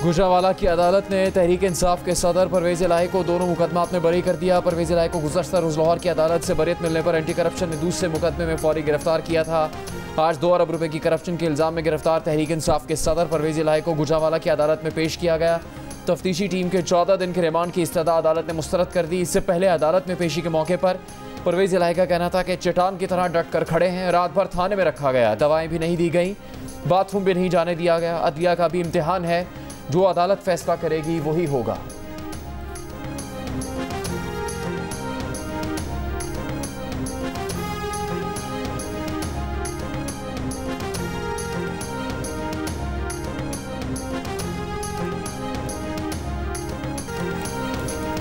गुजरावाला की अदालत ने तहरीक इंसाफ के सदर परवेज इलाही को दोनों मुकदमात में बरी कर दिया। परवेज इलाही को गुज़श्ता रोज़ लाहौर की अदालत से बरीयत मिलने पर एंटी करप्शन ने दूसरे मुकदमे में फौरी गिरफ्तार किया था। आज 2 अरब रुपए की करप्शन के इल्ज़ाम में गिरफ्तार तहरीक इंसाफ के सदर परवेज इलाही को गुजरावाला की अदालत में पेश किया गया। तफ्तीशी टीम के 14 दिन के रिमांड की इस्तदा अदालत ने मुस्तरद कर दी। इससे पहले अदालत में पेशी के मौके पर परवेज इलाही का कहना था कि चट्टान की तरह डट कर खड़े हैं। रात भर थाने में रखा गया, दवाएं भी नहीं दी गई, बाथरूम भी नहीं जाने दिया गया। अदलिया का भी इम्तिहान है, जो अदालत फैसला करेगी वही होगा।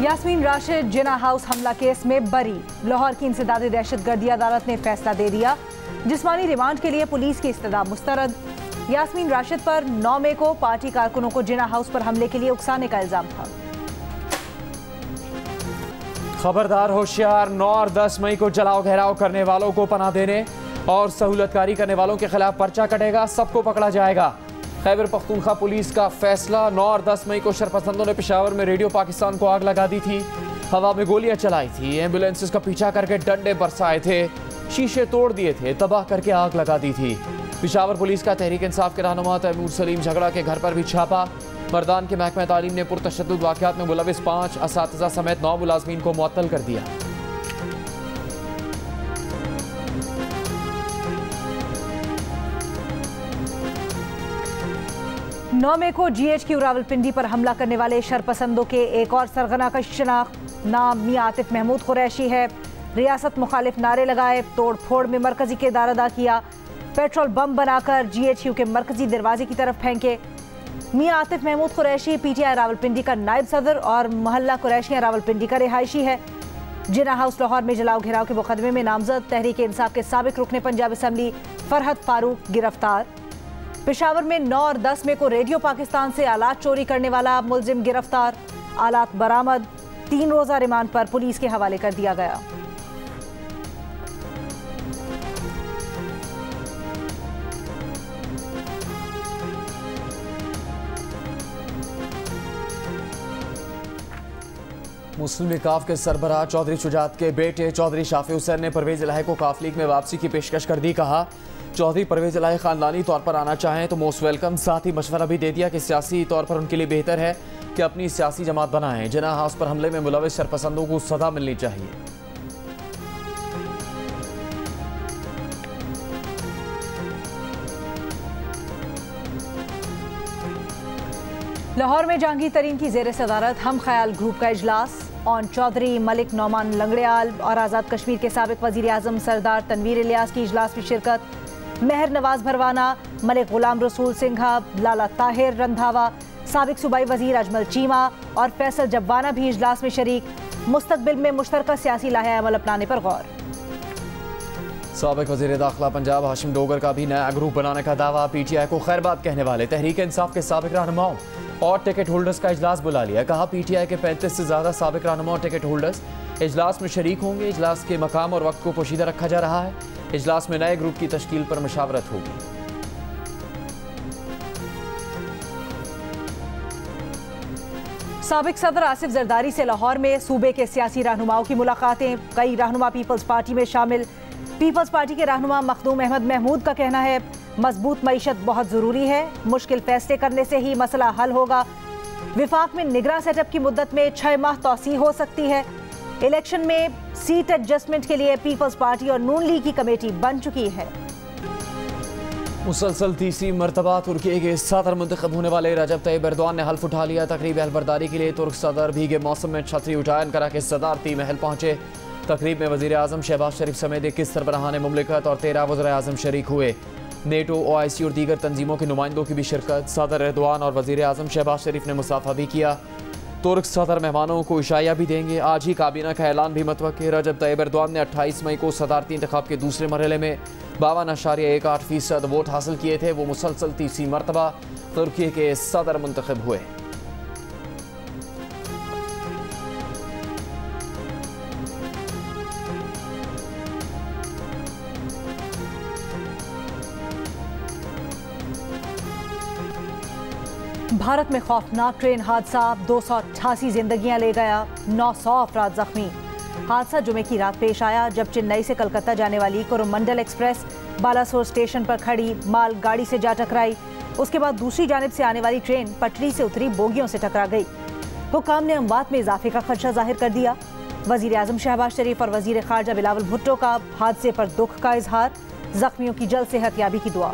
यास्मीन राशिद जिना हाउस हमला केस में बरी। लाहौर की इंसदादी दहशतगर्दी अदालत ने फैसला दे दिया। जिस्मानी रिमांड के लिए पुलिस की इस्तदा मुस्तरद। यास्मीन राशिद पर 9 मई को पार्टी कारकुनों को जिना हाउस पर हमले के लिए उकसाने का इल्जाम था। खबरदार होशियार, 9 और 10 मई को जलाओ घेराव करने वालों को पनाह देने और सहूलतकारी करने वालों के खिलाफ पर्चा कटेगा, सबको पकड़ा जाएगा। खैबर पख्तूनख्वा पुलिस का फैसला। 9 और 10 मई को शरपसंदों ने पेशावर में रेडियो पाकिस्तान को आग लगा दी थी, हवा में गोलियां चलाई थी, एम्बुलेंसेस का पीछा करके डंडे बरसाए थे, शीशे तोड़ दिए थे, तबाह करके आग लगा दी थी। पेशावर पुलिस का तहरीक इंसाफ के रहनुमा तैमूर सलीम झगड़ा के घर पर भी छापा। मर्दान के महकमा तालीम ने पुरतशद्दुद वाक़यात में मुलविस 5 असातिज़ा समेत 9 मुलाज़मीन को मुअत्तल कर दिया। नौ मई को GHQ रावलपिंडी पर हमला करने वाले शरपसंदों के एक और सरगना का शनाख्त नाम मियां आतिफ महमूद कुरैशी है। रियासत मुखालिफ नारे लगाए, तोड़ फोड़ में मरकजी किरदार अदा किया, पेट्रोल बम बनाकर GHQ के मरकजी दरवाजे की तरफ फेंके। मियां आतिफ महमूद कुरैशी PTI रावलपिंडी का नायब सदर और मोहल्ला कुरैशियां रावलपिंडी का रिहायशी है। जिना हाउस लाहौर में जलाओ घेराव के मुकदमे में नामजद तहरीक इंसाफ के साबिक रुकने पंजाब असम्बली फरहत फारूक गिरफ्तार। पेशावर में 9 और 10 मई को रेडियो पाकिस्तान से आलात चोरी करने वाला मुलजिम गिरफ्तार, आलात बरामद। 3 रोज़ा रिमांड पर पुलिस के हवाले कर दिया गया। मुस्लिम लीग काफ के सरबराह चौधरी शुजात के बेटे चौधरी शाफी हुसैन ने परवेज इलाही को काफ लीग में वापसी की पेशकश कर दी। कहा, चौधरी परवेज इलाही खानदानी तौर पर आना चाहें तो मोस्ट वेलकम। साथ ही मशवरा भी दे दिया कि सियासी तौर पर उनके लिए बेहतर है कि अपनी सियासी जमात बनाएं। जिना हाउस पर हमले में मुलविस शरपसंदों को सजा मिलनी चाहिए। लाहौर में जहांगीर तरीन की जेर सदारत हम ख्याल ग्रुप का इजलास। ऑन चौधरी मलिक नौमान लंगड़ियाल और आज़ाद कश्मीर के साबिक वज़ीर आज़म सरदार तनवीर इलियास की इजलास में शिरकत। मेहर नवाज भरवाना, मलिक गुलाम रसूल सिंघा, लाला ताहिर रंधावा, साबिक सूबाई वज़ीर अजमल चीमा और फैसल जब्बाना भी इजलास में शरीक। मुस्तकबिल में मुश्तरका सियासी लाहे अमल अपनाने पर गौर। साबिक वज़ीर दाखिला पंजाब हाशिम डोगर का भी नया ग्रुप बनाने का दावा। PTI को खैरबाद कहने वाले तहरीक इंसाफ के साबिक रहनुमाओं और टिकट होल्डर्स का इजलास बुला लिया। कहा, PTI के 35 से ज़्यादा साबिक रहनुमा और टिकट होल्डर्स इजलास में शरीक होंगे। इजलास के मकाम और वक्त को पोशीदा रखा जा रहा है। इजलास में नए ग्रुप की तश्कील पर मशावरत होगी। साबिक सदर आसिफ जरदारी से लाहौर में सूबे के सियासी रहनुमाओं की मुलाकातें। कई रहनुमा पीपल्स पार्टी में शामिल। पीपल्स पार्टी के रहनुमा मखदूम अहमद महमूद का कहना है, मजबूत मईशत बहुत ज़रूरी है, मुश्किल फैसले करने से ही मसला हल होगा। विफाक में निगरां सेटअप की मुद्दत में 6 माह तौसी हो सकती है। इलेक्शन में सीट एडजस्टमेंट के लिए पीपल्स पार्टी और नून लीग की कमेटी बन चुकी है। मुसलसल तीसरी मरतबा तुर्की के सदर मुंतखब होने वाले रजब तैयब एर्दोआन ने हल्फ उठा लिया। तकरीब अहलबरदारी के लिए तुर्क सदर भीगे मौसम में छतरी उठान करा के सदारती महल पहुंचे। तकरीब में वज़ीर आज़म शहबाज शरीफ समेत 21 सरबराहान मुमलिकत और 13 वज़ीर आज़म शरीक हुए। नेटो, OIC और दीगर तंजीमों के नुमाइंदों की भी शिरकत। सदर एर्दोआन और वज़ीर आज़म शहबाज शरीफ ने मुसाफा भी किया। तुर्क सदर मेहमानों को इशाया भी देंगे। आज ही काबीना का ऐलान भी मुतवक्किल। रजब तैयब एर्दोआन ने 28 मई को सदारती इंतखाब के दूसरे मरहले में 52.18% वोट हासिल किए थे। वो मुसलसल तीसरी मरतबा तुर्की के सदर मुंतखब हुए। भारत में खौफनाक ट्रेन हादसा, 288 जिंदगियां ले गया, 900 अफराद जख्मी। हादसा जुमे की रात पेश आया जब चेन्नई से कलकत्ता जाने वाली कोरोमंडल एक्सप्रेस बालासोर स्टेशन पर खड़ी माल गाड़ी से जा टकराई। उसके बाद दूसरी जानिब से आने वाली ट्रेन पटरी से उतरी बोगियों से टकरा गई। हुकाम ने अमवात में इजाफे का खदशा जाहिर कर दिया। वजीर आजम शहबाज शरीफ और वजीर खारजा बिलावल भुट्टो का हादसे पर दुख का इजहार, जख्मियों की जल्द सेहतयाबी की दुआ।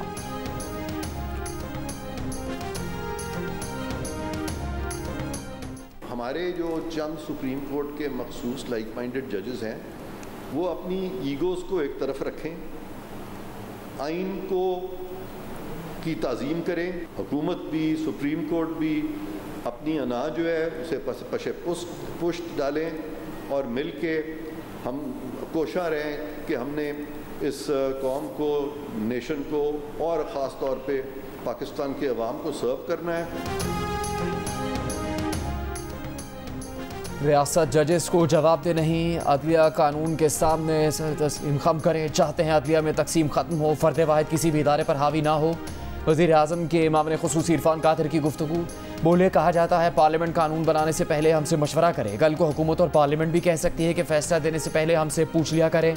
हमारे जो चंद सुप्रीम कोर्ट के मखसूस लाइक माइंडेड जजेस हैं वो अपनी ईगोज़ को एक तरफ रखें, आइन को की ताज़ीम करें। हुकूमत भी सुप्रीम कोर्ट भी अपनी अना जो है उसे पशे पुष्ट डालें और मिल के हम कोशा रहें कि हमने इस कौम को, नेशन को और ख़ास तौर पे पाकिस्तान के अवाम को सर्व करना है। रियासत जजेस को जवाब दे नहीं, अदलिया कानून के सामने तस्लीम खम करें। चाहते हैं अदलिया में तकसीम ख़त्म हो, फ़र्द वाहिद किसी भी इदारे पर हावी ना हो। वज़ीर आज़म के मामले खुसूसी इरफान कादिर की गुफ्तगू। बोले, कहा जाता है पार्लियामेंट कानून बनाने से पहले हमसे मशवरा करे। कल को हुकूमत और पार्लियामेंट भी कह सकती है कि फ़ैसला देने से पहले हमसे पूछ लिया करें।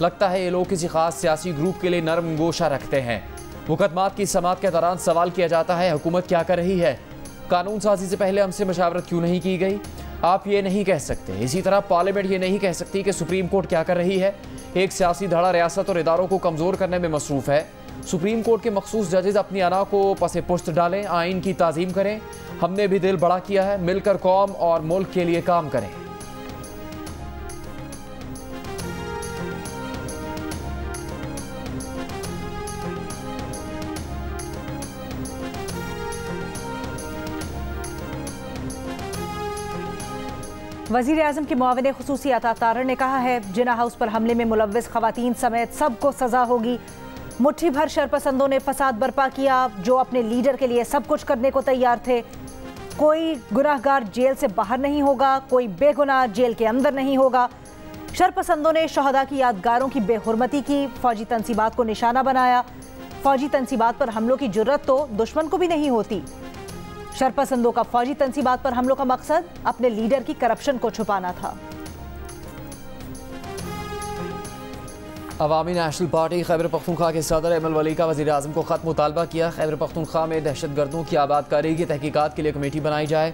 लगता है ये लोग किसी खास सियासी ग्रुप के लिए नरम गोशा रखते हैं। मुकदमात की समाअत के दौरान सवाल किया जाता है हुकूमत क्या कर रही है, कानून साजी से पहले हमसे मशावरत क्यों नहीं की गई। आप ये नहीं कह सकते। इसी तरह पार्लियामेंट ये नहीं कह सकती कि सुप्रीम कोर्ट क्या कर रही है। एक सियासी धड़ा रियासत और इदारों को कमज़ोर करने में मसरूफ़ है। सुप्रीम कोर्ट के मखसूस जजेस अपनी अना को पसे पुश्त डालें, आइन की ताज़ीम करें। हमने भी दिल बड़ा किया है, मिलकर कौम और मुल्क के लिए काम करें। वज़ीर आज़म के मुआविन खुसूसी अता तारर ने कहा है जिना हाउस पर हमले में मुलव्वस खवातीन समेत सबको सजा होगी। मुट्ठी भर शरपसंदों ने फसाद बर्पा किया जो अपने लीडर के लिए सब कुछ करने को तैयार थे। कोई गुनाहगार जेल से बाहर नहीं होगा, कोई बेगुनाह जेल के अंदर नहीं होगा। शरपसंदों ने शहदा की यादगारों की बेहुरमती की, फौजी तनसीबात को निशाना बनाया। फौजी तनसीबात पर हमलों की जुर्रत तो दुश्मन को भी नहीं होती। शरपसंदों का फौजी तनसीबात पर हमलों का मकसद अपने लीडर की करप्शन को छुपाना था। अवामी नेशनल पार्टी खैबर पख्तूनख्वा के सदर एमल वली का वज़ीर आज़म को ख़त मुतालबा किया। खैबर पख्तूनख्वा में दहशतगर्दों की आबादकारी की तहकीकात के लिए कमेटी बनाई जाए।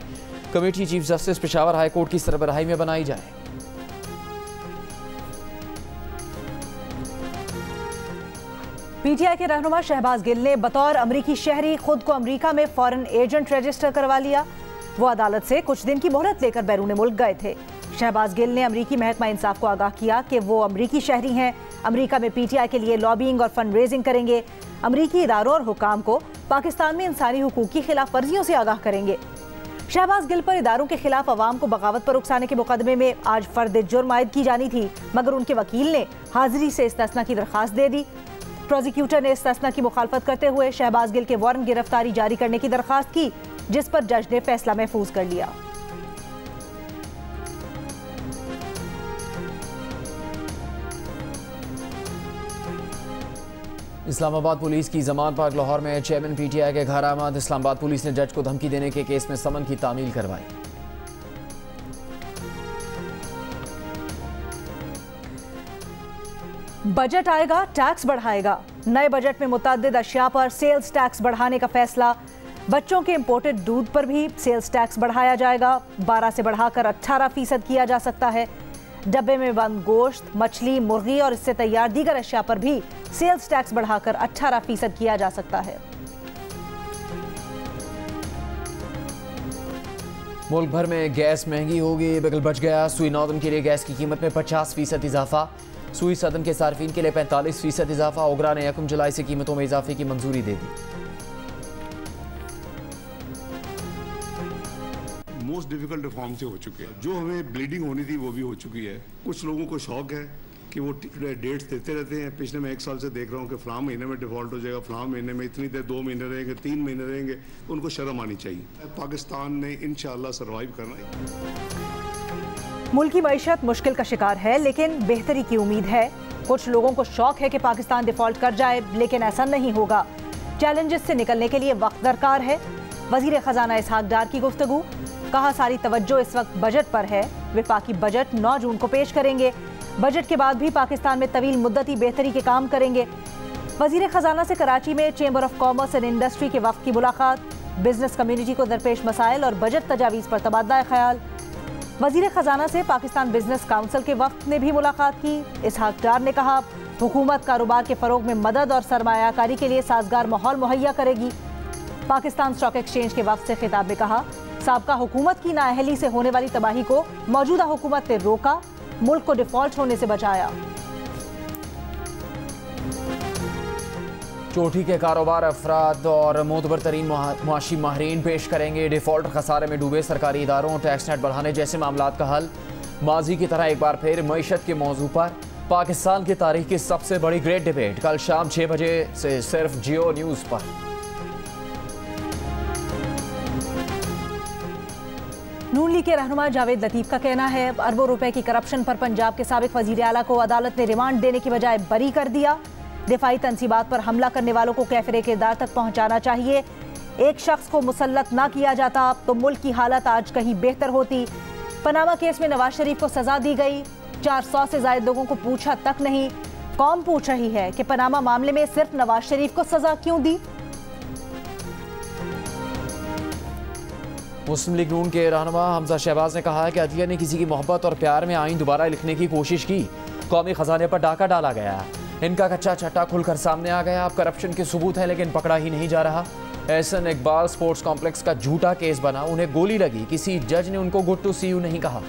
Committee chief justice Peshawar high court की सरबराही में बनाई जाए। पीटीआई के रहनुमा शहबाज गिल ने बतौर अमरीकी शहरी खुद को अमरीका में फॉरेन एजेंट रजिस्टर करवा लिया। वो अदालत से कुछ दिन की मोहलत लेकर बैरून मुल्क गए थे। शहबाज गिल ने अमरीकी महकमा इंसाफ को आगाह किया कि वो अमरीकी शहरी हैं, अमरीका में पीटीआई के लिए लॉबिंग और फंड रेजिंग करेंगे, अमरीकी इदारों और हुकाम को पाकिस्तान में इंसानी हुकूक की खिलाफ वर्जियों से आगाह करेंगे। शहबाज गिल पर इदारों के खिलाफ अवाम को बगावत पर उकसाने के मुकदमे में आज फर्द जुर्म आयद की जानी थी, मगर उनके वकील ने हाजिरी से इस्तिस्ना की दरख्वास्त दे दी। प्रोसिक्यूटर ने इस्तिस्ना की मुखालफत करते हुए शहबाज गिल के वारंट गिरफ्तारी जारी करने की दरख्वास्त की, जिस पर जज ने फैसला महफूज कर लिया। इस्लामाबाद पुलिस की जमान पार्क लाहौर में चेयरमैन पीटीआई के घर आमद। इस्लामाबाद पुलिस ने जज को धमकी देने के केस में समन की तामील करवाई। बजट आएगा, टैक्स बढ़ाएगा। नए बजट में मुतअद्दिद अशिया पर सेल्स टैक्स बढ़ाने का फैसला। बच्चों के इंपोर्टेड दूध पर भी सेल्स टैक्स बढ़ाया जाएगा। 12 से बढ़ाकर 18% किया जा सकता है। डब्बे में बंद गोश्त, मछली, मुर्गी और इससे तैयार दीगर अशिया पर भी सेल्स टैक्स बढ़ाकर 18% किया जा सकता है। मुल्क भर में गैस महंगी होगी, बिगल बच गया। सुई नॉर्दर्न के लिए गैस की कीमत में 50% इजाफा। सुई सदन के सार्फिन के लिए 45% इजाफा। ओगरा ने 1 जुलाई से कीमतों में इजाफे की मंजूरी दे दी। मोस्ट डिफिकल्ट रिफॉर्म से हो चुके हैं। जो हमें ब्लीडिंग होनी थी वो भी हो चुकी है। कुछ लोगों को शौक है कि वो डेट्स देते रहते हैं। पिछले मैं 1 साल से देख रहा हूँ कि फलां महीने में डिफॉल्ट हो जाएगा, फलां महीने में इतनी देर, 2 महीने रहेंगे, 3 महीने रहेंगे, तो उनको शर्म आनी चाहिए। पाकिस्तान ने इंशाल्लाह सर्वाइव करना है। मुल्क की मईशत मुश्किल का शिकार है, लेकिन बेहतरी की उम्मीद है। कुछ लोगों को शौक है कि पाकिस्तान डिफॉल्ट कर जाए, लेकिन ऐसा नहीं होगा। चैलेंजेस से निकलने के लिए वक्त दरकार है। वजीर खजाना इसहाक डार की गुफ्तगू, कहा सारी तवज्जो इस वक्त बजट पर है। विफाकी बजट 9 जून को पेश करेंगे। बजट के बाद भी पाकिस्तान में तवील मुद्दती बेहतरी के काम करेंगे। वजीर खजाना से कराची में chamber of commerce and industry के वक्त की मुलाकात, बिजनेस कम्युनिटी को दरपेश मसाइल और बजट तजावीज़ पर तबादला ख्याल। वजीर खजाना से पाकिस्तान बिजनेस काउंसिल के वक्त ने भी मुलाकात की। इसहाक डार ने कहा हुकूमत कारोबार के फरोग में मदद और सरमायाकारी के लिए साजगार माहौल मुहैया करेगी। पाकिस्तान स्टॉक एक्सचेंज के वक्त से खिताब में कहा साबका हुकूमत की नाअहली से होने वाली तबाही को मौजूदा हुकूमत ने रोका, मुल्क को डिफॉल्ट होने से बचाया। चोटी के कारोबार अफराद और मोतबर तरीन मुआशी माहरीन पेश करेंगे। डिफॉल्ट खसारे में डूबे सरकारी इदारों, टैक्स नेट बढ़ाने जैसे मामलात का हल। माजी की तरह एक बार फिर मईशत के मौजू पर पाकिस्तान की तारीख की सबसे बड़ी ग्रेट डिबेट कल शाम 6 बजे से सिर्फ जियो न्यूज़ पर। नून लीग के रहनुमा जावेद लतीफ का कहना है अरबों रुपए की करप्शन पर पंजाब के साबिक वजीर आला को अदालत ने रिमांड देने की बजाय बरी कर दिया। दिफाई तंसीबात पर हमला करने वालों को कैफरे किरदार तक पहुंचाना चाहिए। एक शख्स को मुसल्लत ना किया जाता तो मुल्क की हालत आज कहीं बेहतर होती। पनामा केस में नवाज शरीफ को सजा दी गई। 400 से ज्यादा लोगों को पूछा तक नहीं। कौम पूछ रही है कि पनामा मामले में सिर्फ नवाज शरीफ को सजा क्यों दी। मुस्लिम लीग नून के रहनुमा हमजा शहबाज ने कहा है कि अदलिया ने किसी की मोहब्बत और प्यार में आईन दोबारा लिखने की कोशिश की। कौमी खजाने पर डाका डाला गया। इनका कच्चा चट्टा खुलकर सामने आ गया। अब करप्शन के सबूत हैं लेकिन पकड़ा ही नहीं जा रहा। एहसन इकबाल स्पोर्ट्स कॉम्प्लेक्स का झूठा केस बना, उन्हें गोली लगी, किसी जज ने उनको गुड टू सी यू नहीं कहा।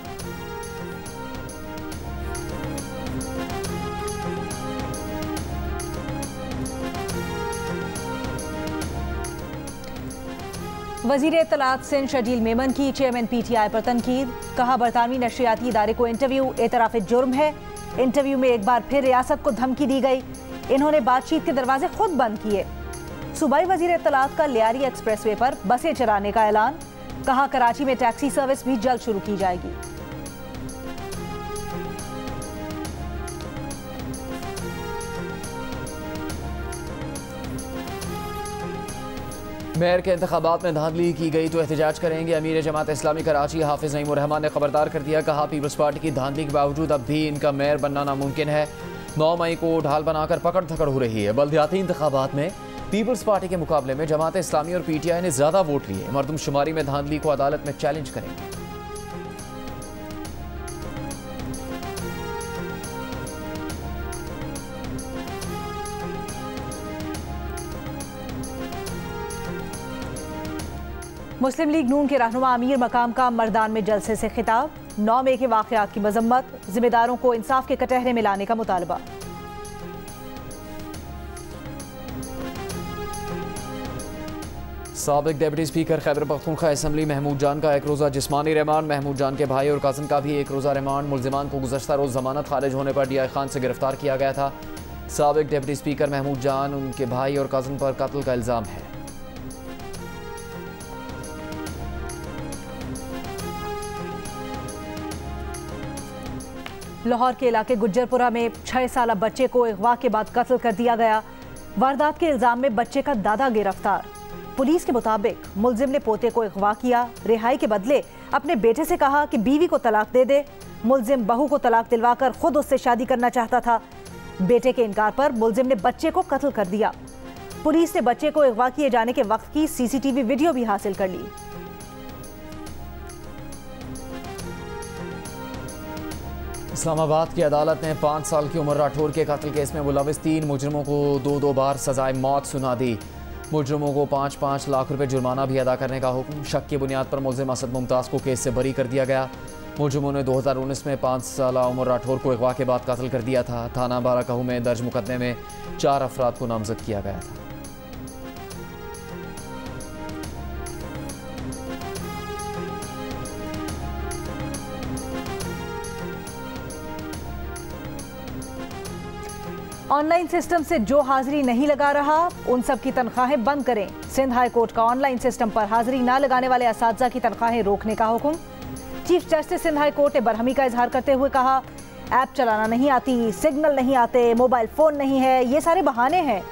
वजीर इत्तलात सिंध शजील मेमन की चेयरमैन PTI पर तनकीद, कहा बरतानवी नशरियाती इदारे को इंटरव्यू एतराफ जुर्म है। इंटरव्यू में एक बार फिर रियासत को धमकी दी गई। इन्होंने बातचीत के दरवाजे खुद बंद किए। सूबाई वजीर इत्तलात का लियारी एक्सप्रेसवे पर बसें चलाने का ऐलान, कहा कराची में टैक्सी सर्विस भी जल्द शुरू की जाएगी। मेयर के इंतखाबात में धांधली की गई तो एहतजाज करेंगे। अमीर जमात इस्लामी कराची हाफिज नईमुर रहमान ने खबरदार कर दिया, कहा पीपल्स पार्टी की धांधली के बावजूद अब भी इनका मेयर बनना नामुमकिन है। 9 मई को ढाल बनाकर पकड़ धकड़ हो रही है। बल्दियाती इंतखाबात में पीपल्स पार्टी के मुकाबले में जमात इस्लामी और PTI ने ज्यादा वोट लिए। मरदमशुमारी में धांधली को अदालत में चैलेंज करेंगे। मुस्लिम लीग नून के रहनुमा अमीर मकाम का मर्दान में जलसे से खिताब, 9 मई के वाक़यात की मजम्मत, जिम्मेदारों को इंसाफ के कटहरे में लाने का मुतालबा। साबिक deputy speaker Khyber Pakhtunkhwa assembly Mahmood Jan का 1 रोज़ा जिस्मानी रिमांड। महमूद जान के भाई और कज़न का भी 1 रोज़ा रिमांड। मुल्ज़िमान को गुज़श्ता रोज़ जमानत खारिज होने पर DI खान से गिरफ्तार किया गया था। साबिक डिप्टी स्पीकर महमूद जान, उनके भाई और कज़न पर कत्ल का इल्ज़ाम है। लाहौर के इलाके गुज्जरपुरा में 6 साला बच्चे को अगवा के बाद कत्ल कर दिया गया। वारदात के इल्जाम में बच्चे का दादा गिरफ्तार। पुलिस के मुताबिक मुलजिम ने पोते को अगवा किया, रिहाई के बदले अपने बेटे से कहा कि बीवी को तलाक दे दे। मुलजिम बहू को तलाक दिलवाकर खुद उससे शादी करना चाहता था। बेटे के इनकार पर मुलजिम ने बच्चे को कत्ल कर दिया। पुलिस ने बच्चे को अगवा किए जाने के वक्त की CCTV वीडियो भी हासिल कर ली। इस्लामाबाद की अदालत ने 5 साल की उम्र राठौर के कत्ल केस में मुलविस 3 मुजरिमों को 2-2 बार सजाए मौत सुना दी। मुजरिमों को 5-5 लाख रुपए जुर्माना भी अदा करने का हुक्म। शक की बुनियाद पर मुलजिम असद मुमताज़ को केस से बरी कर दिया गया। मुजरिमों ने 2019 में 5 साल उम्र राठौर को अगवा के बाद कत्ल कर दिया था। थाना बाराकाहू में दर्ज मुकदमे में 4 अफराद को नामजद किया गया था। ऑनलाइन सिस्टम से जो हाजिरी नहीं लगा रहा उन सब की तनख्वाहें बंद करें। सिंध हाई कोर्ट का ऑनलाइन सिस्टम पर हाजिरी न लगाने वाले असातिज़ा की तनख्वाहें रोकने का हुक्म। Chief justice Sindh high court ने बरहमी का इजहार करते हुए कहा, ऐप चलाना नहीं आती, सिग्नल नहीं आते, मोबाइल फ़ोन नहीं है, ये सारे बहाने हैं।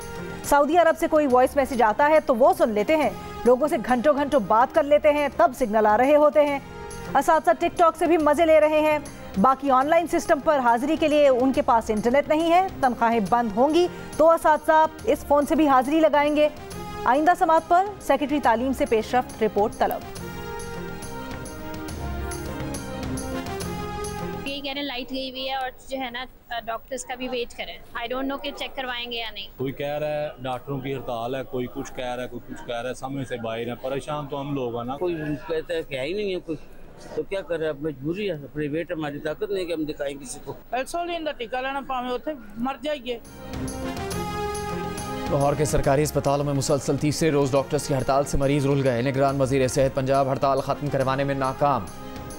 सऊदी अरब से कोई वॉइस मैसेज आता है तो वो सुन लेते हैं, लोगों से घंटों घंटों बात कर लेते हैं, तब सिग्नल आ रहे होते हैं। असातिज़ा टिकटॉक से भी मजे ले रहे हैं। बाकी ऑनलाइन सिस्टम पर हाजिरी के लिए उनके पास इंटरनेट नहीं है। तनख्वाहें बंद होंगी तो असातिज़ा इस फोन से भी हाजिरी लगाएंगे। आइंदा समात पर सेक्रेटरी तालीम से पेशरफ्त रिपोर्ट तलब। कह रहे लाइट गई हुई है और जो है ना डॉक्टर्स का भी वेट करें। आई डोंट नो कि चेक करवाएंगे या नहीं। कोई कह रहा है डॉक्टरों की हड़ताल है, कोई कुछ कह रहा है, कोई कुछ कह रहा है, समझ से बाहर है। परेशान तो हम लोग हैं ना। कोई कहता है कि है ही नहीं है कोई, तो क्या कर रहे हैं, मजबूरी है, प्राइवेट हमारी ताकत नहीं कि हम दिखाएं किसी को। टीका लेना पावे उसे मर जाइए। लाहौर के सरकारी अस्पतालों में मुसलसल तीसरे रोज डॉक्टर्स की हड़ताल से मरीज रुल गए। निगरान वजीर सेहत पंजाब हड़ताल खत्म करवाने में नाकाम।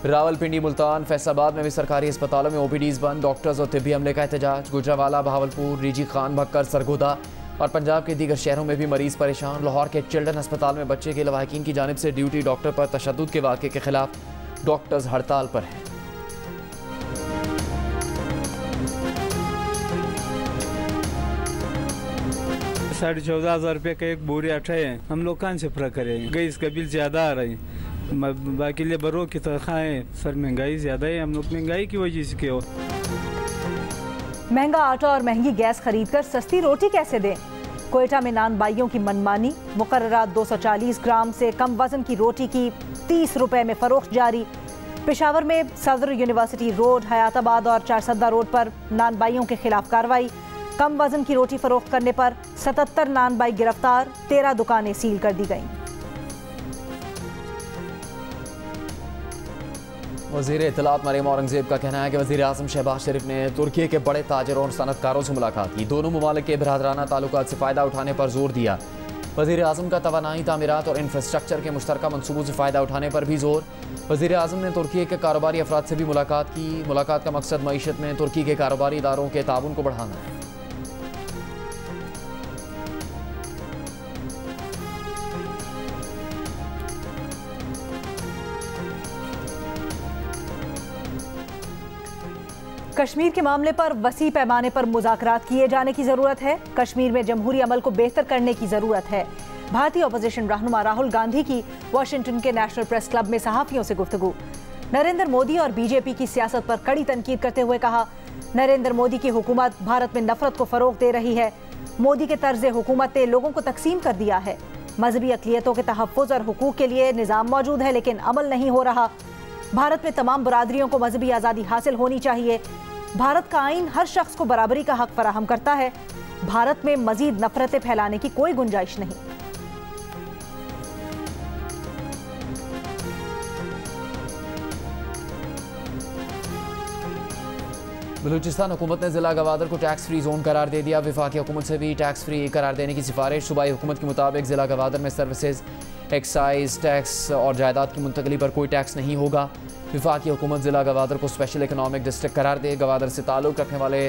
रावलपिंडी, मुल्तान, फैसलाबाद में भी सरकारी अस्पतालों में ओपीडीज बंद। डॉक्टर्स और तिब्बी अमले का एहतजाज। गुजरावाला, बहावलपुर, रिजी खान, भक्कर, सरगोदा और पंजाब के दीगर शहरों में भी मरीज परेशान। लाहौर के चिल्ड्रन अस्पताल में बच्चे के लवाहिकीन की जानिब से ड्यूटी डॉक्टर पर तशद्दुद के वाक़े के खिलाफ डॉक्टर्स हड़ताल पर हैं। 14,500 रुपये का एक बोरी आटा है। हम लोग कहाँ से पूरा करें? गैस का बिल ज़्यादा आ रहा है, बाकी लेबरों की तनख्वाहें सर महंगाई ज़्यादा है। हम लोग महंगाई की वजह से क्यों महंगा आटा और महंगी गैस खरीद कर सस्ती रोटी कैसे दें? कोयटा में नान बाइयों की मनमानी। मुकर्ररा 240 ग्राम से कम वजन की रोटी की 30 रुपए में फरोख्त जारी। पेशावर में सदर यूनिवर्सिटी रोड, हयाताबाद और चारसद्दा रोड पर नान बाइयों के खिलाफ कार्रवाई। कम वजन की रोटी फरोख्त करने पर 77 नान बाई गिरफ्तार। 13 दुकानें सील कर दी गईं। वज़ीर इत्तलात मरीम औरंगज़ेब का कहना है कि वज़ीर आज़म शहबाज शरीफ ने तुर्की के बड़े ताजरों और सनतकारों से मुलाकात की। दोनों ममालिक के बरदराना ताल्लुकात से फ़ायदा उठाने पर जोर दिया। वज़ीर आज़म का तवानाई, तामीरात और इंफ्रास्ट्रक्चर के मुश्तरका मनसूबों से फ़ायदा उठाने पर भी जोर। वज़ीर आज़म ने तुर्की के कारोबारी अफराद से भी मुलाकात की। मुलाकात का मकसद मईशत में तुर्की के कारोबारी इदारों के ताउन को बढ़ाना है। कश्मीर के मामले पर वसी पैमाने पर मुज़ाकरात किए जाने की ज़रूरत है। कश्मीर में जमहूरी अमल को बेहतर करने की ज़रूरत है। भारतीय अपोजिशन रहनुमा राहुल गांधी की वाशिंगटन के नेशनल प्रेस क्लब में सहाफ़ियों से गुफ्तगू। नरेंद्र मोदी और बीजेपी की सियासत पर कड़ी तनकीद करते हुए कहा, नरेंद्र मोदी की हुकूमत भारत में नफरत को फ़रोग़ दे रही है। मोदी के तर्ज़ हुकूमत ने लोगों को तकसीम कर दिया है। मजहबी अक़लियतों के तहफ़्फ़ुज़ और हुकूक़ के लिए निज़ाम मौजूद है, लेकिन अमल नहीं हो रहा। भारत में तमाम बरादरियों को मजहबी आज़ादी हासिल होनी चाहिए। भारत का आइन हर शख्स को बराबरी का हक फराहम करता है। भारत में मजीद नफरतें फैलाने की कोई गुंजाइश नहीं। बलूचिस्तान हुकूमत ने ज़िला गवादर को टैक्स फ्री जोन करार दे दिया। वफाकी हुकूमत से भी टैक्स फ्री करार देने की सिफारिश। सूबाई हुकूमत के मुताबिक ज़िला गवादर में सर्विसेज, एक्साइज टैक्स और जायदाद की मुंतकली पर कोई टैक्स नहीं होगा। वफाकी हुकूमत ज़िला गवादर को स्पेशल इकनॉमिक डिस्ट्रिक्ट करार दे। गवादर से ताल्लुक़ रखने वाले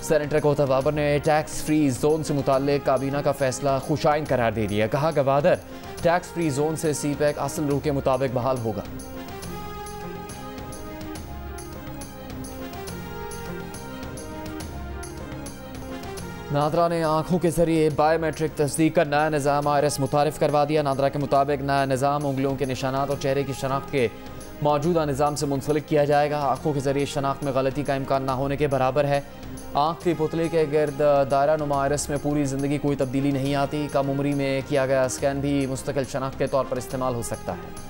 सेनेटर कोता बाबर ने टैक्स फ्री जोन से मुताल्लिक़ काबीना का फैसला खुशाइन करार दे दिया। कहा, गवादर टैक्स फ्री जोन से सीपैक असल रूह के मुताबिक बहाल होगा। नादरा ने आंखों के जरिए बायोमेट्रिक तस्दीक का नया निज़ाम IRS मुतारिफ करवा दिया। नादरा के मुताबिक नया निज़ाम उंगलियों के निशानात और चेहरे की शनाख्त के मौजूदा निज़ाम से मुंसलिक किया जाएगा। आंखों के जरिए शनाख्त में गलती का इम्कान ना होने के बराबर है। आंख की पुतली के गिर्द दायरा नुमा IRS में पूरी ज़िंदगी कोई तब्दीली नहीं आती। कम उम्री में किया गया स्कैन भी मुस्तकिल शनाख्त के तौर पर इस्तेमाल हो सकता है।